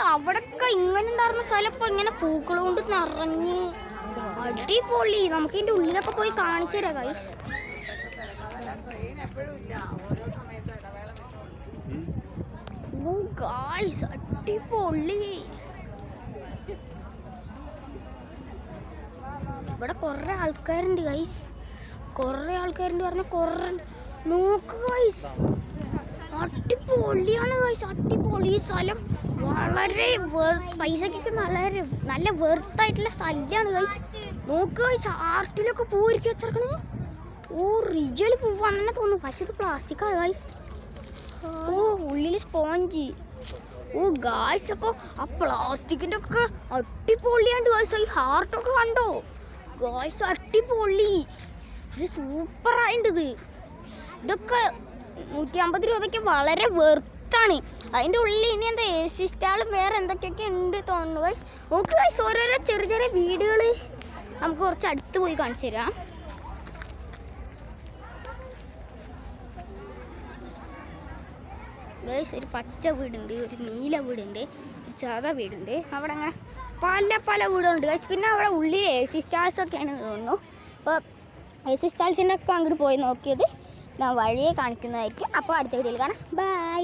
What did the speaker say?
അവിടൊക്കെ ഇങ്ങനെ ഉണ്ടായിരുന്ന സ്ഥലം ഇപ്പൊ ഇങ്ങനെ പൂക്കൾ കൊണ്ട് നിറഞ്ഞ് അടിപൊളി. നമുക്ക് ഇതിന്റെ ഉള്ളിലൊക്കെ പോയി കാണിച്ചു തരാം ഗൈസ്. ഗൈസ് അടിപൊളി. ഇവിടെ കൊറേ ആൾക്കാരുണ്ട് ഗൈസ്, കൊറേ ആൾക്കാരുണ്ട് പറഞ്ഞ കൊറേ. നോക്ക് ഗൈസ്, അടിപൊളിയാണ് ഗൈസ്, അടിപൊളി. ഈ സ്ഥലം വളരെ പൈസക്കൊക്കെ നല്ല വെർത്തായിട്ടുള്ള സ്ഥലമാണ് ഗൈസ്. നോക്ക് ഗൈസ്, ആർട്ടിലൊക്കെ പൂരിക്കി വെച്ചിരിക്കണേ. ഓ റിയൽ പൂവ് അങ്ങനെ തോന്നുന്നു, പക്ഷെ ഇത് പ്ലാസ്റ്റിക്കാണ് ഗൈസ്. ഓ ഉള്ളിൽ സ്പോഞ്ച്. ഓ ഗൈസ്, അപ്പോൾ ആ പ്ലാസ്റ്റിക്കിൻ്റെ ഒക്കെ അടിപൊളിയാണ് ഗൈസ്. ഈ ഹാർട്ടൊക്കെ കണ്ടോ ഗൈസ്, അടിപൊളി. ഇത് സൂപ്പറായിട്ടുണ്ട്. ഇതൊക്കെ 150 രൂപയ്ക്ക് വളരെ വെർത്താണ്. അതിൻ്റെ ഉള്ളിൽ ഇനി എന്താ AC സ്റ്റാളും വേറെ എന്തൊക്കെയൊക്കെ ഉണ്ട് തോന്നുന്നു ഗൈസ്. നോക്ക് ഗൈസ്, ഓരോരോ ചെറിയ ചെറിയ വീടുകൾ നമുക്ക് കുറച്ച് അടുത്ത് പോയി കാണിച്ചു തരാം. ഗൈസ്, ഒരു പച്ച വീടുണ്ട്, ഒരു നീല വീടുണ്ട്, ഒരു സാധാ വീടുണ്ട്. അവിടെ അങ്ങനെ പല പല വീടുകളുണ്ട് ഗൈസ്. പിന്നെ അവിടെ ഉള്ളിൽ AC സ്റ്റാൾസൊക്കെയാണ് തോന്നുന്നു. അപ്പോൾ AC സ്റ്റാൾസിൻ്റെ ഒക്കെ അങ്ങോട്ട് പോയി നോക്കിയത് ഞാൻ വഴിയെ കാണിക്കുന്നതായിരിക്കും. അപ്പോൾ അടുത്ത വീഡിയോയിൽ കാണാം. ബൈ.